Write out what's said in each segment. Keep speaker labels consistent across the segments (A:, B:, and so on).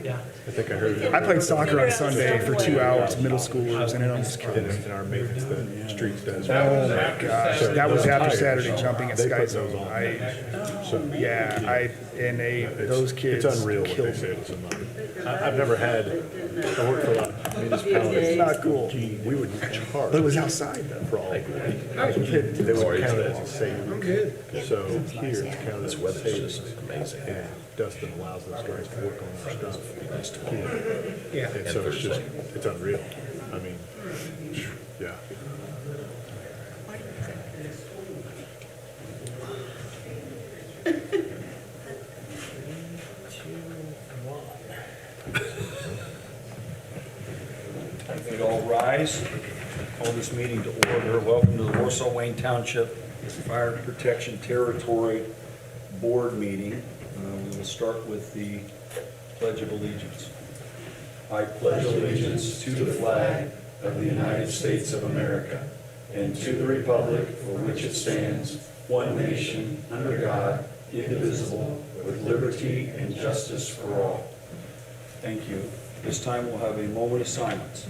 A: Yeah.
B: I think I heard it.
C: I played soccer on Sunday for 2 hours, middle schoolers, and it almost killed me.
B: In our maintenance, the streets does.
C: Oh my gosh, that was after
B: tires,
C: Saturday jumping at
B: they
C: Sky
B: put those
C: Zone.
B: on. So
C: Those kids
B: It's unreal what they
C: killed
B: say
C: me.
B: to somebody. I've never had, I worked for a lot of municipalities.
C: It's not cool.
B: Gee, we would charge.
C: But it was outside though.
B: For all of it. They would count it as a savings. I'm good. So here it's counted as web savings. Amazing. And Dustin allows those guys to work on their stuff.
A: Yeah.
B: And so it's just, it's unreal. I mean, yeah.
D: If you'd all rise, call this meeting to order. Welcome to the Warsaw-Wayne Township Fire Protection Territory Board meeting. We will start with the Pledge of Allegiance. I pledge allegiance to the flag of the United States of America and to the republic for which it stands, one nation, under God, indivisible, with liberty and justice for all. Thank you. This time we'll have a moment of silence.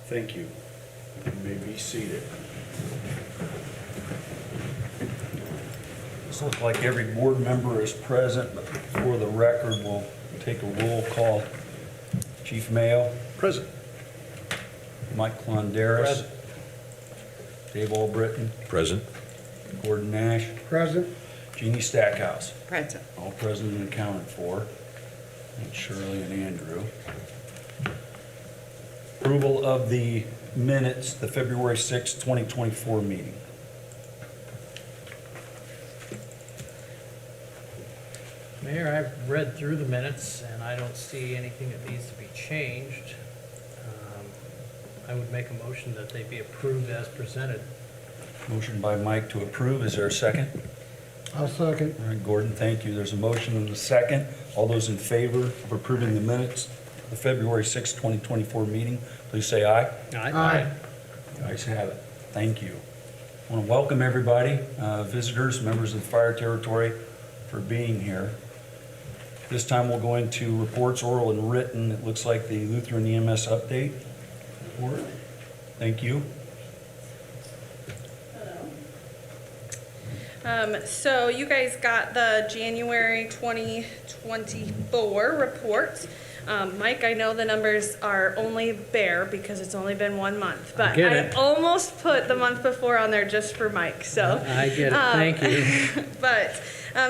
D: Thank you. You may be seated. This looks like every board member is present, but for the record, we'll take a roll call. Chief Mayo,
B: Present.
D: Mike Clondaris, Dave Albritton,
E: Present.
D: Gordon Nash,
C: Present.
D: Jeannie Stackhouse.
F: Present.
D: All present and accounted for. And Shirley and Andrew. Approval of the minutes, the February 6, 2024 meeting.
A: Mayor, I've read through the minutes, and I don't see anything that needs to be changed. I would make a motion that they be approved as presented.
D: Motion by Mike to approve. Is there a second?
C: I'll second.
D: All right, Gordon, thank you. There's a motion and a second. All those in favor of approving the minutes of the February 6, 2024 meeting, please say aye.
C: Aye.
D: The ayes have it. Thank you. I want to welcome everybody, visitors, members of the fire territory, for being here. This time we'll go into reports, oral and written. It looks like the Lutheran EMS update report. Thank you.
G: So you guys got the January 2024 report. Mike, I know the numbers are only bare because it's only been 1 month, but
A: get
G: I
A: it.
G: almost put the month before on there just for Mike, so.
A: I get it, thank you.
G: But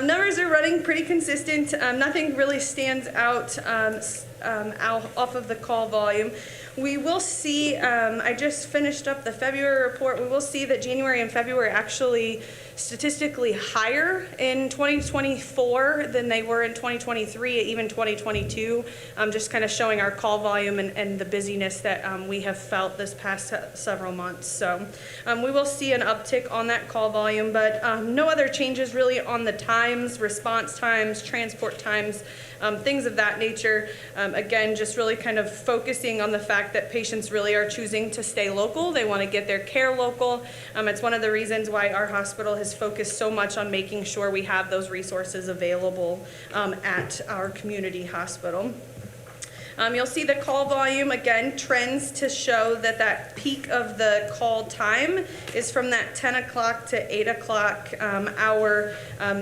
G: numbers are running pretty consistent. Nothing really stands out off of the call volume. We will see, I just finished up the February report. We will see that January and February actually statistically higher in 2024 than they were in 2023, even 2022, just kind of showing our call volume and the busyness that we have felt this past several months. So we will see an uptick on that call volume, but no other changes really on the times, response times, transport times, things of that nature. Again, just really kind of focusing on the fact that patients really are choosing to stay local. They want to get their care local. It's one of the reasons why our hospital has focused so much on making sure we have those resources available at our community hospital. You'll see the call volume, again, trends to show that that peak of the call time is from that 10 o'clock to 8 o'clock hour,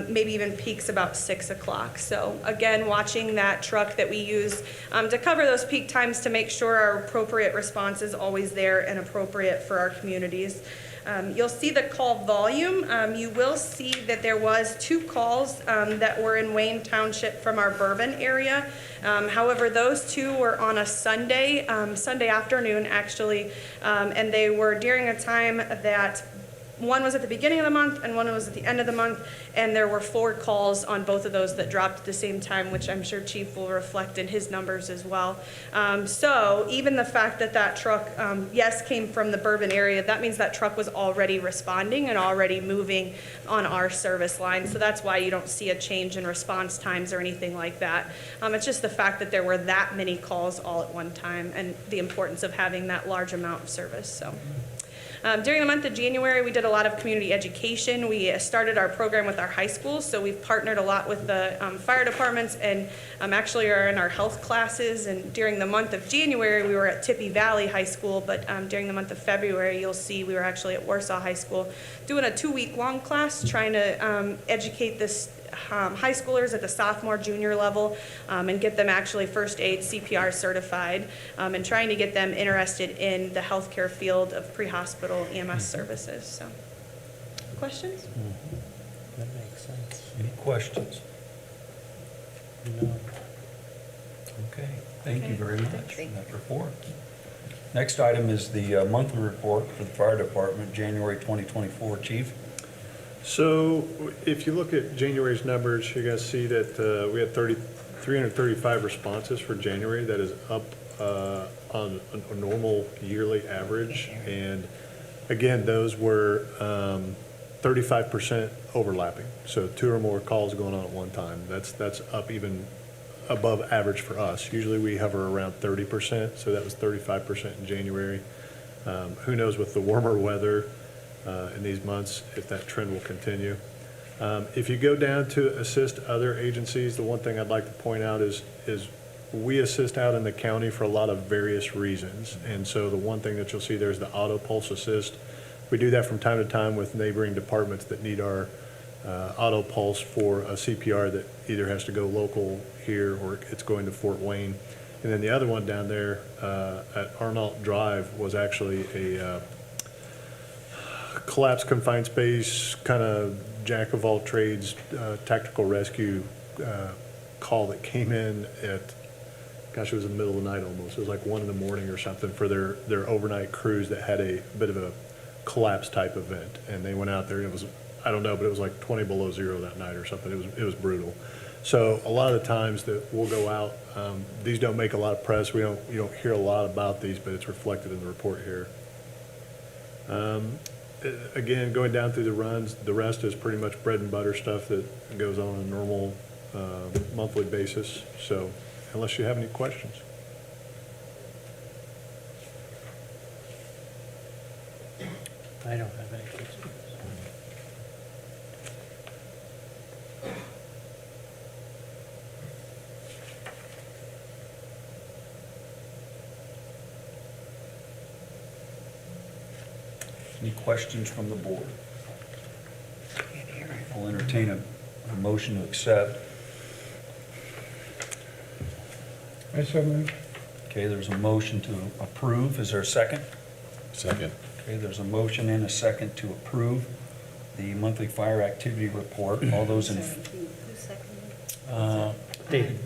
G: maybe even peaks about 6 o'clock. So again, watching that truck that we use to cover those peak times to make sure our appropriate response is always there and appropriate for our communities. You'll see the call volume. You will see that there was 2 calls that were in Wayne Township from our Bourbon area. However, those 2 were on a Sunday afternoon actually, and they were during a time that one was at the beginning of the month and one was at the end of the month, and there were 4 calls on both of those that dropped at the same time, which I'm sure Chief will reflect in his numbers as well. So even the fact that that truck, yes, came from the Bourbon area, that means that truck was already responding and already moving on our service line. So that's why you don't see a change in response times or anything like that. It's just the fact that there were that many calls all at one time and the importance of having that large amount of service. So. During the month of January, we did a lot of community education. We started our program with our high schools, so we've partnered a lot with the fire departments and actually are in our health classes. And during the month of January, we were at Tippy Valley High School, but during the month of February, you'll see we were actually at Warsaw High School doing a 2-week-long class trying to educate this high schoolers at the sophomore, junior level and get them actually first aid CPR certified and trying to get them interested in the healthcare field of pre-hospital EMS services. So, questions?
A: That makes sense.
D: Any questions?
A: No.
D: Okay, thank you
G: Okay.
D: very much for that report. Next item is the monthly report for the fire department, January 2024. Chief?
B: So if you look at January's numbers, you guys see that we had 335 responses for January. That is up on a normal yearly average. And again, those were 35% overlapping. So 2 or more calls going on at one time. That's up even above average for us. Usually we hover around 30%, so that was 35% in January. Who knows with the warmer weather in these months if that trend will continue. If you go down to assist other agencies, the one thing I'd like to point out is we assist out in the county for a lot of various reasons. And so the one thing that you'll see there is the auto pulse assist. We do that from time to time with neighboring departments that need our auto pulse for a CPR that either has to go local here or it's going to Fort Wayne. And then the other one down there at Arnault Drive was actually a collapsed confined space, kind of jack of all trades, tactical rescue call that came in at, gosh, it was in the middle of the night almost. It was like 1 a.m. or something for their overnight cruise that had a bit of a collapse type event. And they went out there and it was, I don't know, but it was like 20 below zero that night or something. It was brutal. So a lot of the times that we'll go out, these don't make a lot of press. You don't hear a lot about these, but it's reflected in the report here. Again, going down through the runs, the rest is pretty much bread and butter stuff that goes on a normal monthly basis. So unless you have any questions.
A: I don't have any questions.
D: Any questions from the board? I'll entertain a motion to accept.
C: I so moved.
D: Okay, there's a motion to approve. Is there a second?
E: Second.
D: Okay, there's a motion and a second to approve the monthly fire activity report. All those in,
F: Who seconded?
A: David?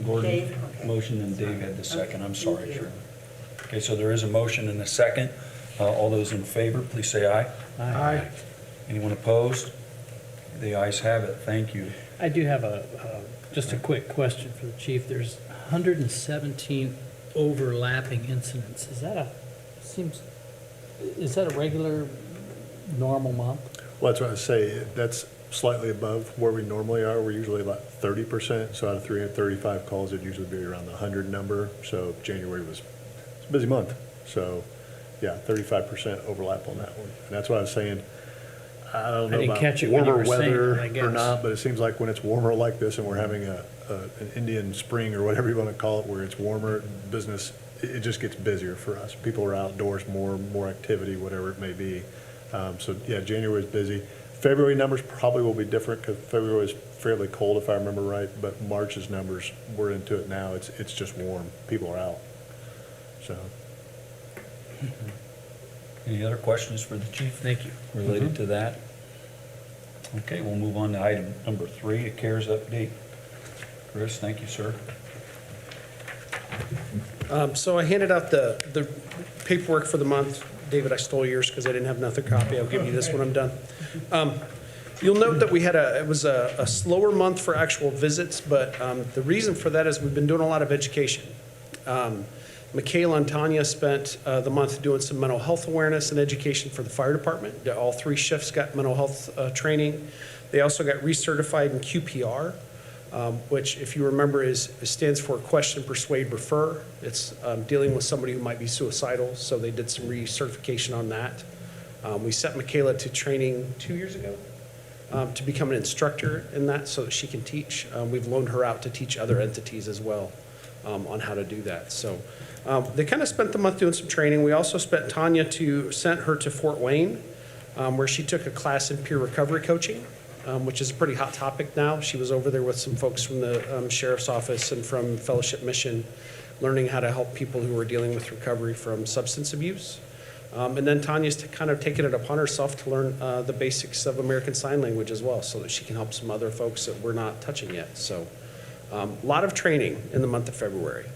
D: Gordon,
F: Dave, okay.
D: motion and Dave had the second. I'm sorry, sure. Okay, so there is a motion and a second. All those in favor, please say aye.
C: Aye.
D: Anyone opposed? The ayes have it. Thank you.
A: I do have just a quick question for the chief. There's 117 overlapping incidents. Is that a regular, normal month?
B: Well, that's what I say. That's slightly above where we normally are. We're usually about 30%. So out of 335 calls, it'd usually be around the 100 number. So January was a busy month. So yeah, 35% overlap on that one. And that's what I was saying. I don't know
A: didn't
B: about
A: catch it when you
B: warmer
A: were saying it, I
B: weather or
A: guess.
B: not, but it seems like when it's warmer like this and we're having an Indian spring or whatever you want to call it, where it's warmer, business, it just gets busier for us. People are outdoors more activity, whatever it may be. So yeah, January is busy. February numbers probably will be different because February was fairly cold if I remember right, but March's numbers, we're into it now. It's just warm. People are out. So.
D: Any other questions for the chief?
A: Thank you.
D: Related to that? Okay, we'll move on to item number 3, a CARES update. Chris, thank you, sir.
H: So I handed out the paperwork for the month. David, I stole yours because I didn't have another copy. I'll give you this when I'm done. You'll note that it was a slower month for actual visits, but the reason for that is we've been doing a lot of education. Michaela and Tanya spent the month doing some mental health awareness and education for the fire department. All 3 shifts got mental health training. They also got recertified in QPR. which, if you remember, stands for Question, Persuade, Refer. It's dealing with somebody who might be suicidal, so they did some recertification on that. We sent Michaela to training 2 years ago to become an instructor in that so that she can teach. We've loaned her out to teach other entities as well on how to do that. So they kind of spent the month doing some training. We also sent her to Fort Wayne, where she took a class in peer recovery coaching, which is a pretty hot topic now. She was over there with some folks from the sheriff's office and from Fellowship Mission, learning how to help people who are dealing with recovery from substance abuse. And then Tanya's kind of taken it upon herself to learn the basics of American Sign Language as well, so that she can help some other folks that we're not touching yet. So a lot of training in the month of February.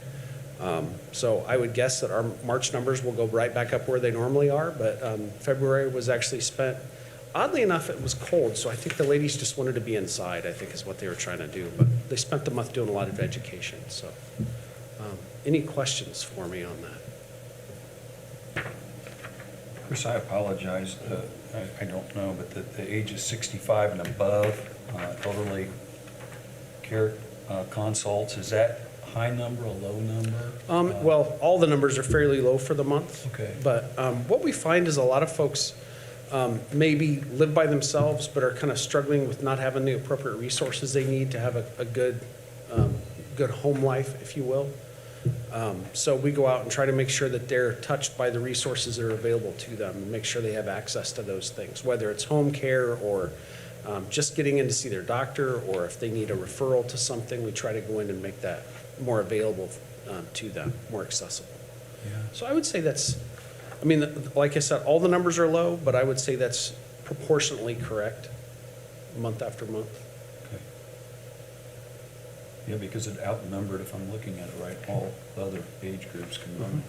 H: So I would guess that our March numbers will go right back up where they normally are, but February was actually spent, oddly enough, it was cold, so I think the ladies just wanted to be inside, I think is what they were trying to do. But they spent the month doing a lot of education, so. Any questions for me on that?
D: Chris, I apologize, I don't know, but the ages 65 and above, elderly care consults, is that a high number, a low number?
H: Well, all the numbers are fairly low for the month.
D: Okay.
H: But what we find is a lot of folks maybe live by themselves, but are kind of struggling with not having the appropriate resources they need to have a good home life, if you will. So we go out and try to make sure that they're touched by the resources that are available to them and make sure they have access to those things, whether it's home care or just getting in to see their doctor, or if they need a referral to something, we try to go in and make that more available to them, more accessible.
D: Yeah.
H: So I would say that's, I mean, like I said, all the numbers are low, but I would say that's proportionately correct, month after month.
D: Okay. Yeah, because it outnumbered, if I'm looking at it right, all the other age groups combined.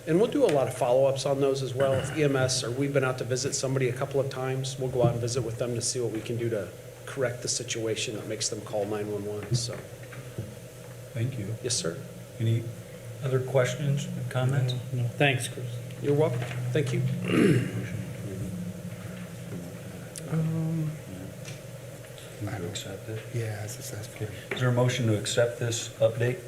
H: And we'll do a lot of follow-ups on those as well. If EMS, or we've been out to visit somebody a couple of times, we'll go out and visit with them to see what we can do to correct the situation that makes them call 911, so.
D: Thank you.
H: Yes, sir.
D: Any other questions, comments?
A: No, thanks, Chris.
H: You're welcome. Thank you.
D: To accept it?
C: Yeah, it's successful.
D: Is there a motion to accept this update?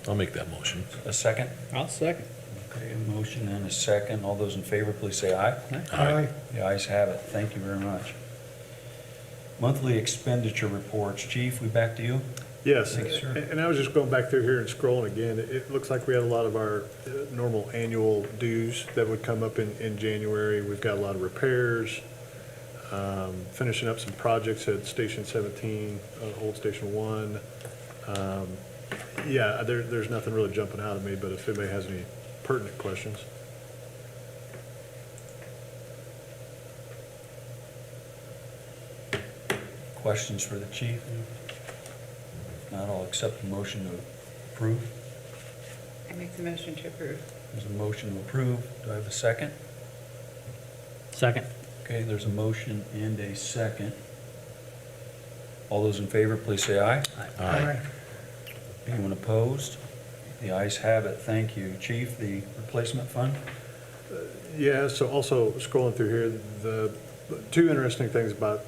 E: I'll make that motion.
D: A second?
A: I'll second.
D: Okay, a motion and a second. All those in favor, please say aye.
E: Aye.
D: The ayes have it. Thank you very much. Monthly expenditure reports. Chief, we back to you?
B: Yes,
D: Thank you, sir.
B: and I was just going back through here and scrolling again. It looks like we had a lot of our normal annual dues that would come up in January. We've got a lot of repairs, finishing up some projects at Station 17, Old Station 1. Yeah, there's nothing really jumping out at me, but if anybody has any pertinent questions.
D: Questions for the chief? If not, I'll accept the motion to approve.
F: I make the motion to approve.
D: There's a motion to approve. Do I have a second?
A: Second.
D: Okay, there's a motion and a second. All those in favor, please say aye.
E: Aye.
D: Anyone opposed? The ayes have it. Thank you. Chief, the replacement fund?
B: Yeah, so also scrolling through here, the two interesting things about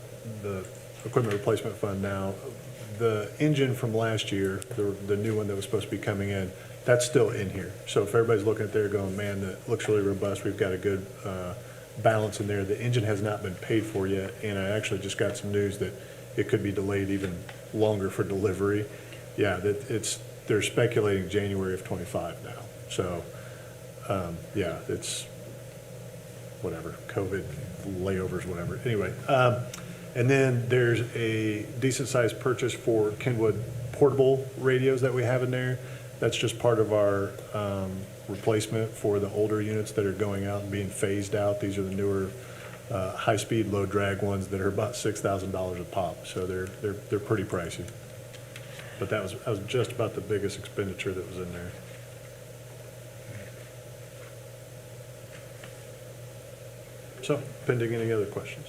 B: the equipment replacement fund now. The engine from last year, the new one that was supposed to be coming in, that's still in here. So if everybody's looking at there going, man, that looks really robust, we've got a good balance in there. The engine has not been paid for yet, and I actually just got some news that it could be delayed even longer for delivery. Yeah, they're speculating January of '25 now. So, yeah, it's whatever, COVID layovers, whatever. Anyway, and then there's a decent-sized purchase for Kenwood portable radios that we have in there. That's just part of our replacement for the older units that are going out and being phased out. These are the newer high-speed, low-drag ones that are about $6,000 a pop, so they're pretty pricey. But that was just about the biggest expenditure that was in there. So, pending any other questions?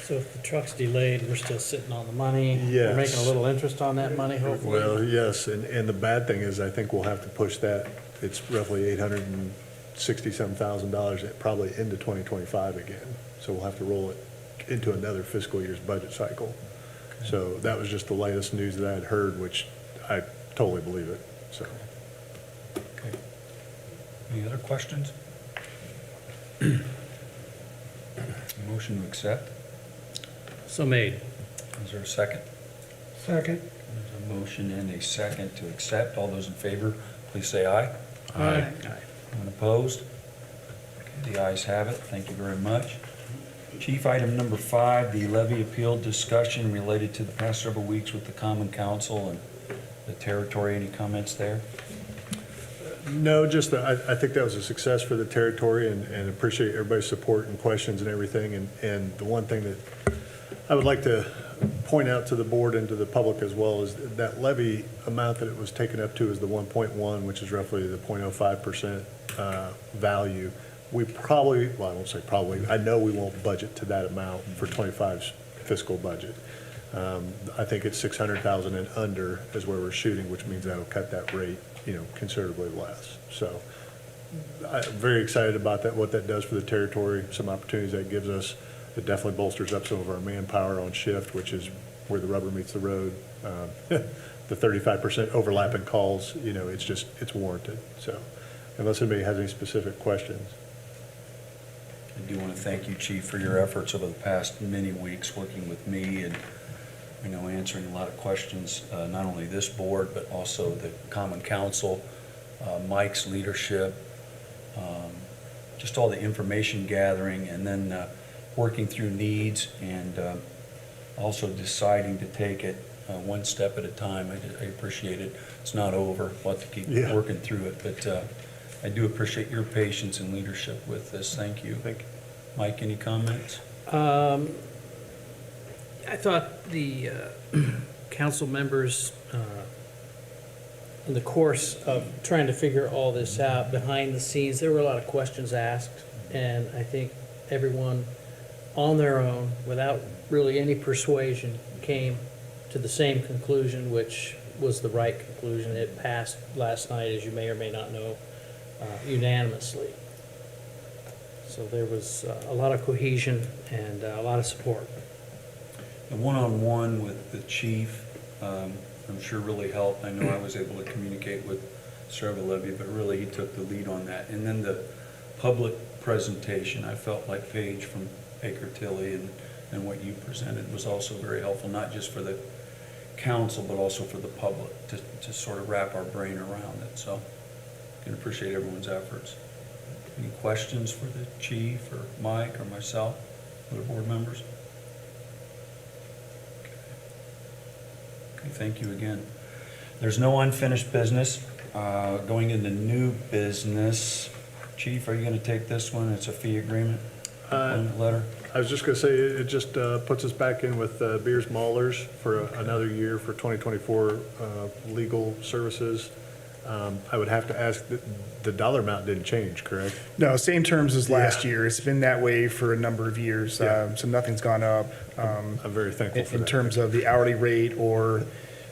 A: So if the truck's delayed, we're still sitting on the money?
B: Yes.
A: We're making a little interest on that money, hopefully?
B: Well, yes, and the bad thing is, I think we'll have to push that. It's roughly $860-some thousand, probably into 2025 again. So we'll have to roll it into another fiscal year's budget cycle. So that was just the latest news that I had heard, which I totally believe it, so.
D: Okay. Any other questions? Motion to accept.
A: So made.
D: Is there a second?
E: Second.
D: There's a motion and a second to accept. All those in favor, please say aye.
E: Aye.
D: Anyone opposed? Okay, the ayes have it. Thank you very much. Chief, item number 5, the levy appeal discussion related to the past several weeks with the Common Council and the territory. Any comments there?
B: No, just that I think that was a success for the territory and appreciate everybody's support and questions and everything. And the one thing that I would like to point out to the board and to the public as well is that levy amount that it was taken up to is the 1.1, which is roughly the 0.05% value. We probably, well, I won't say probably, I know we won't budget to that amount for 25's fiscal budget. I think it's 600,000 and under is where we're shooting, which means that'll cut that rate, considerably less. So I'm very excited about that, what that does for the territory, some opportunities that gives us. It definitely bolsters up some of our manpower on shift, which is where the rubber meets the road. The 35% overlap in calls, it's warranted. So unless anybody has any specific questions.
D: I do want to thank you, Chief, for your efforts over the past many weeks working with me and, answering a lot of questions, not only this board, but also the Common Council, Mike's leadership, just all the information gathering, and then working through needs and also deciding to take it one step at a time. I appreciate it. It's not over. We'll have to keep working through it, but I do appreciate your patience and leadership with this. Thank you.
B: Thank you.
D: Mike, any comments?
A: I thought the council members, in the course of trying to figure all this out behind the scenes, there were a lot of questions asked, and I think everyone on their own, without really any persuasion, came to the same conclusion, which was the right conclusion. It passed last night, as you may or may not know, unanimously. So there was a lot of cohesion and a lot of support.
D: The one-on-one with the chief, I'm sure really helped. I know I was able to communicate with Sarah Levy, but really he took the lead on that. And then the public presentation, I felt like Paige from Baker Tilly and what you presented was also very helpful, not just for the council, but also for the public to sort of wrap our brain around it. So I can appreciate everyone's efforts. Any questions for the chief or Mike or myself, other board members? Okay, thank you again. There's no unfinished business. Going into new business, Chief, are you going to take this one? It's a fee agreement, employment letter.
B: I was just going to say, it just puts us back in with Beers Maulers for another year for 2024 legal services. I would have to ask, the dollar amount didn't change, correct?
C: No, same terms as last
B: Yeah.
C: year. It's been that way for a number of years,
B: Yeah.
C: so nothing's gone up.
B: I'm very thankful for
C: In
B: that.
C: terms of the hourly rate, or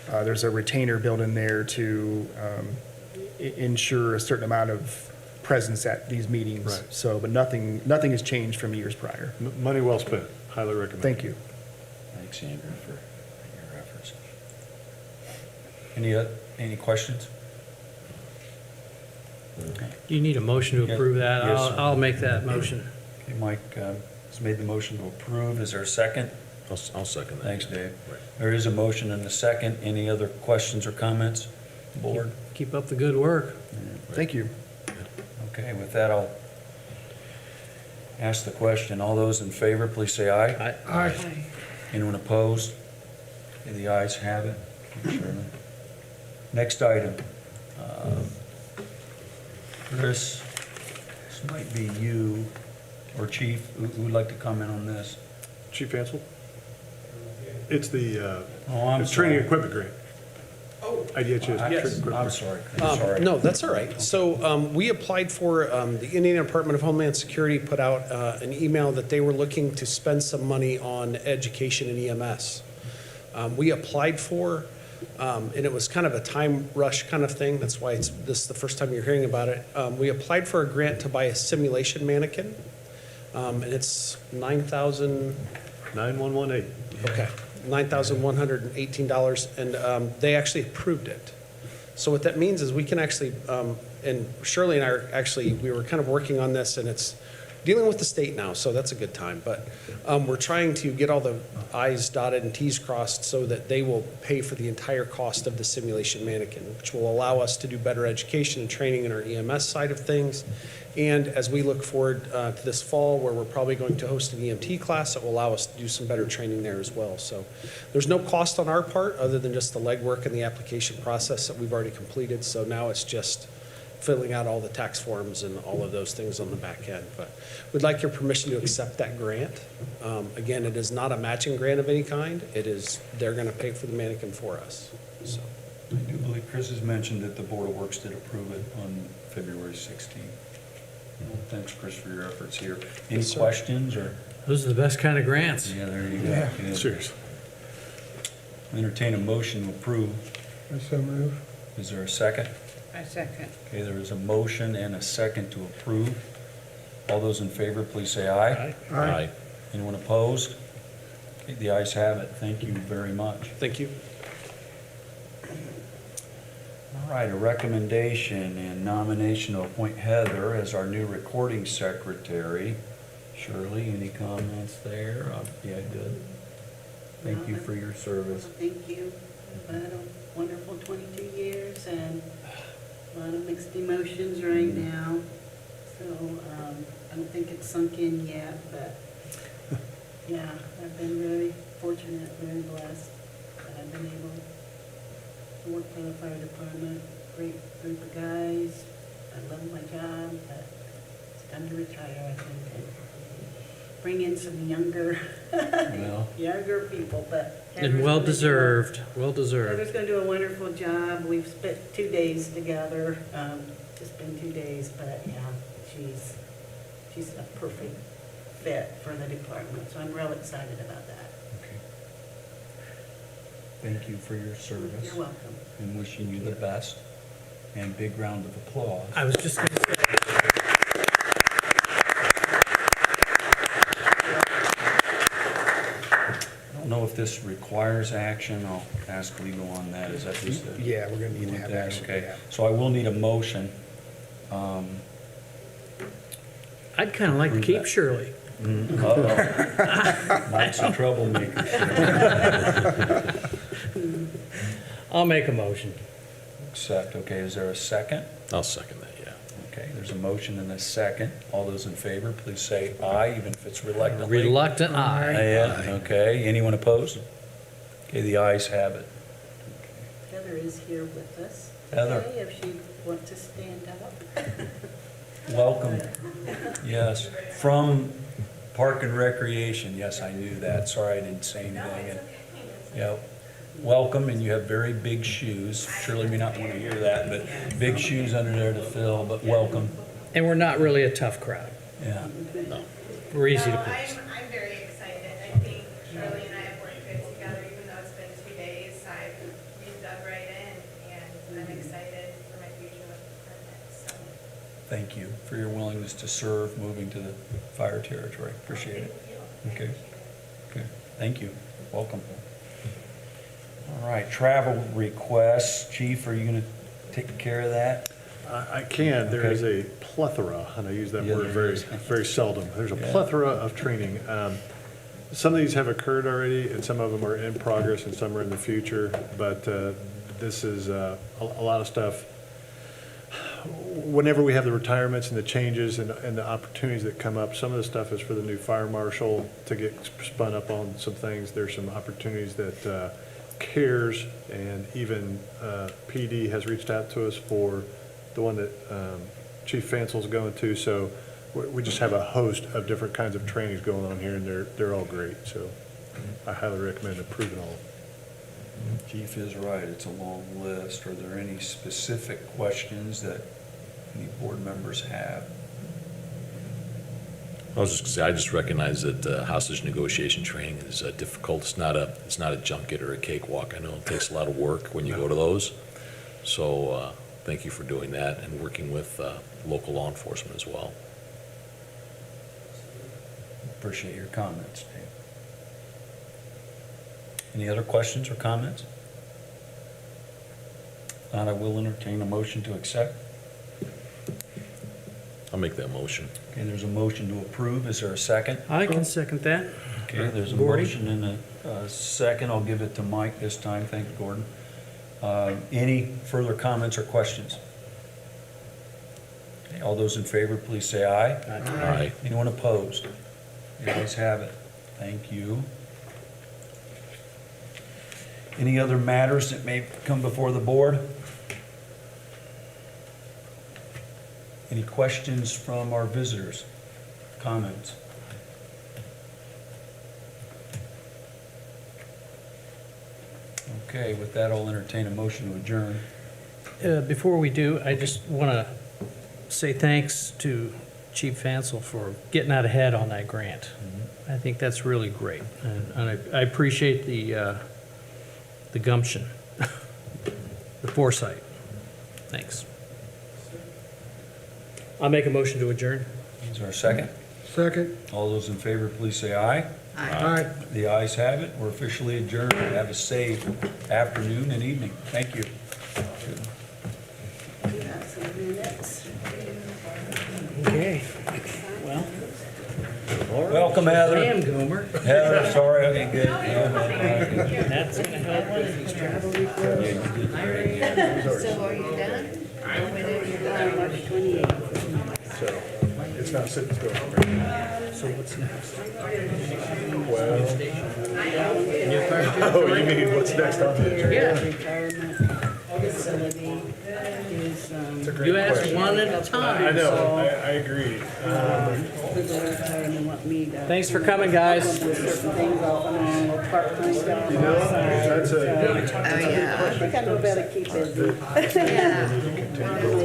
C: there's a retainer built in there to ensure a certain amount of presence at these meetings.
B: Right.
C: So, but nothing has changed from years prior.
B: Money well spent, highly recommend.
C: Thank you.
D: Thanks, Andrew, for your efforts. Any questions?
A: Do you need a motion to
D: Yeah.
A: approve that?
D: Yes, sir.
A: I'll make that motion.
D: Okay, Mike has made the motion to approve. Is there a second?
E: I'll second that.
D: Thanks, Dave.
E: Right.
D: There is a motion and a second. Any other questions or comments, board?
A: Keep up the good work.
C: Thank you.
D: Okay, with that, I'll ask the question. All those in favor, please say aye.
A: Aye.
D: Anyone opposed? Okay, the ayes have it. Thank you, Chairman. Next item. Chris, this might be you or Chief. Who would like to comment on this?
B: Chief Ansel? It's the
D: Oh, I'm
B: it's training
D: sorry.
B: equipment grant.
H: Oh.
B: IDHS training
H: Yes.
B: equipment.
D: I'm sorry. I'm sorry.
H: No, that's all right. So we applied for, the Indiana Department of Homeland Security put out an email that they were looking to spend some money on education and EMS. We applied for, and it was kind of a time rush kind of thing. That's why this is the first time you're hearing about it. We applied for a grant to buy a simulation mannequin, and it's $9,000
B: 9118.
H: Okay, $9,118, and they actually approved it. So what that means is we can actually, and Shirley and I are actually, we were kind of working on this, and it's dealing with the state now, so that's a good time. But we're trying to get all the i's dotted and t's crossed so that they will pay for the entire cost of the simulation mannequin, which will allow us to do better education and training in our EMS side of things. And as we look forward to this fall, where we're probably going to host an EMT class, it will allow us to do some better training there as well. So there's no cost on our part other than just the legwork and the application process that we've already completed. So now it's just filling out all the tax forms and all of those things on the back end. But we'd like your permission to accept that grant. Again, it is not a matching grant of any kind. It is, they're going to pay for the mannequin for us. So
D: I do believe Chris has mentioned that the Board of Works did approve it on February 16th. Thanks, Chris, for your efforts here. Any
H: Yes, sir.
D: questions or?
A: Those are the best kind of grants.
D: Yeah, there you go.
C: Yeah.
D: Good.
B: Seriously.
D: Entertain a motion to approve.
E: I so move.
D: Is there a second?
F: I second.
D: Okay, there is a motion and a second to approve. All those in favor, please say aye.
E: Aye.
D: Anyone opposed? Okay, the ayes have it. Thank you very much.
H: thank you.
D: All right, a recommendation and nomination to appoint Heather as our new recording secretary. Shirley, any comments there? Yeah, good. Thank you for your service.
I: Thank you. I've had a wonderful 22 years and a lot of mixed emotions right now. So I don't think it's sunk in yet, but yeah, I've been very fortunate, very blessed that I've been able to work for the fire department. Great group of guys. I love my job, but it's time to retire, I think, and bring in some younger,
D: Well,
I: younger people, but.
A: And well-deserved, well-deserved.
I: Heather's gonna do a wonderful job. We've spent 2 days together, just been 2 days, but yeah, she's a perfect fit for the department, so I'm real excited about that.
D: okay. Thank you for your service.
I: You're welcome.
D: And wishing you the best. And big round of applause.
A: I was just going to say,
D: I don't know if this requires action. I'll ask legal on that. Is that just a?
C: Yeah, we're going to need to have action.
D: Okay,
C: yeah.
D: so I will need a motion.
A: I'd kind of like to keep Shirley.
D: Uh-oh. Mike's a troublemaker.
A: I'll make a motion.
D: Accept, okay, is there a second?
E: I'll second that, yeah.
D: Okay, there's a motion and a second. All those in favor, please say aye, even if it's reluctantly.
A: Reluctant aye.
D: Yeah, okay, anyone opposed? Okay, the ayes have it.
I: Heather is here with us.
D: Heather.
I: today, if she wants to stand up.
D: Welcome, yes, from Park and Recreation, yes, I knew that, sorry I didn't say anything. And, yeah, welcome, and you have very big shoes, Shirley may not want to hear that, but big shoes under there to fill, but welcome,
A: And we're not really a tough crowd.
D: yeah.
A: We're easy to
J: No,
A: please.
J: I'm very excited. I think Shirley and I have worked good together, even though it's been 2 days. We've dug right in, and I'm excited for my future with the department, so.
D: Thank you for your willingness to serve, moving to the fire territory, appreciate it. Okay, okay, thank you, welcome. All right, travel requests, Chief, are you gonna take care of that?
B: I can. There is
D: Okay.
B: a plethora, and I use that
D: Yeah,
B: word
D: there
B: very,
D: is.
B: very seldom. There's a
D: Yeah.
B: plethora of training. Some of these have occurred already, and some of them are in progress, and some are in the future. But this is a lot of stuff. Whenever we have the retirements and the changes and the opportunities that come up, some of the stuff is for the new fire marshal to get spun up on some things. There's some opportunities that CARES and even PD has reached out to us for the one that Chief Fancel's going to. So we just have a host of different kinds of trainings going on here, and they're all great. So I highly recommend approving all of them.
D: Chief is right, it's a long list. Are there any specific questions that any board members have?
E: I was just gonna say, I just recognize that hostage negotiation training is difficult. It's not a junket or a cakewalk. I know it takes a lot of work when you go to those. So thank you for doing that and working with local law enforcement as well.
D: Appreciate your comments, Dave. Any other questions or comments? If not, I will entertain a motion to accept.
E: I'll make that motion.
D: Okay, there's a motion to approve. Is there a second?
A: I can second that.
D: Okay, there's a
A: Gordy?
D: motion and a second. I'll give it to Mike this time. Thank you, Gordon. Any further comments or questions? Okay, all those in favor, please say aye.
E: Aye.
D: Anyone opposed? The ayes have it. Thank you. Any other matters that may come before the board? Any questions from our visitors? Comments? Okay, with that, I'll entertain a motion to adjourn.
A: Before we do, I just want to say thanks to Chief Fansel for getting out ahead on that grant. I think that's really great, and I appreciate the gumption, the foresight. Thanks. I'll make a motion to adjourn.
D: Is there a second?
H: Second.
D: All those in favor, please say aye.
H: Aye.
D: The ayes have it. We're officially adjourned. Have a safe afternoon and evening. Thank you.
I: Got some minutes.
A: Okay. Well,
D: Welcome, Heather.
A: Sam Gomer.
D: Heather, sorry, okay, good. Yeah.
A: That's going to help with these travel reports.
F: So are you done?
I: March 28th.
B: It's not sitting still.
A: So what's next?
B: Oh, you mean what's next on the agenda?
A: Yeah.
I: Retirement facility is,
A: You asked one at a time.
B: I know, I agree.
I: for the retirement, want me to.
A: Thanks for coming, guys.
I: Certain things off and on, or part-time job on the side.
B: That's
I: so
F: Oh, yeah.
I: I think I know better keep busy.
F: Yeah.
I: My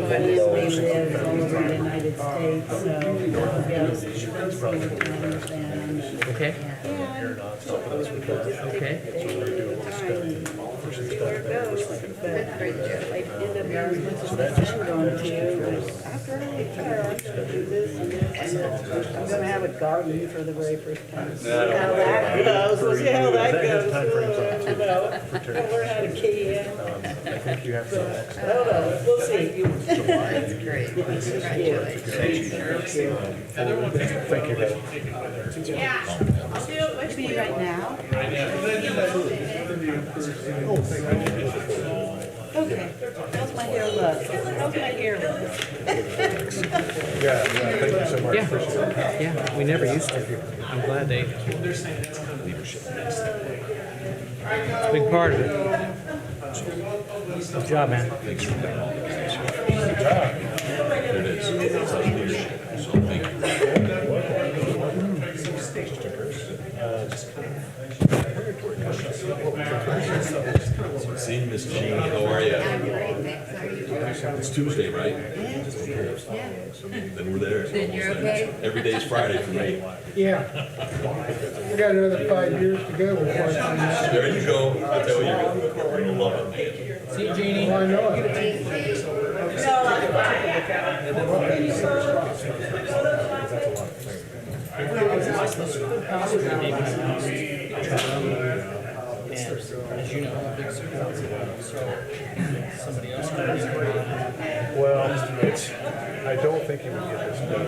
I: family lives all over the United States, so I'll be able to spend some time with them. And,
A: Okay.
I: yeah,
A: Okay.
I: see where it goes, but I end up doing as much as I'm going to, but after I retire, I'm gonna do this and this, and I'm gonna have a garden for the very first time. See how that goes, we'll see how that goes. You know, I'll learn how to key in.
B: I think you have to.
I: I don't know, we'll see.
F: That's great. Congratulations.
B: Thank you, guys.
J: Yeah, I'll do it with
I: Me
J: you.
I: right now? Okay, how's my hair look? How's my hair look?
B: Yeah, thank you so much.
A: Yeah. Yeah, we never used to. I'm glad they. It's a big part of it. Good job, man.
E: There it is. It's on leadership. So thank you. See, Miss Jean, how are you?
F: I'm great, thanks. How are you doing?
E: It's Tuesday, right?
F: Yeah.
E: Then we're there.
F: Then you're okay?
E: Every day's Friday for me.
K: Yeah. We got another 5 years to go before I find out.
E: There you go. I tell you, you're gonna love it, man.
A: See you, Jeannie.
K: Well, I know it.
A: And as you know, I'm a big supporter. So somebody else.
B: Well, I don't think you would get this done.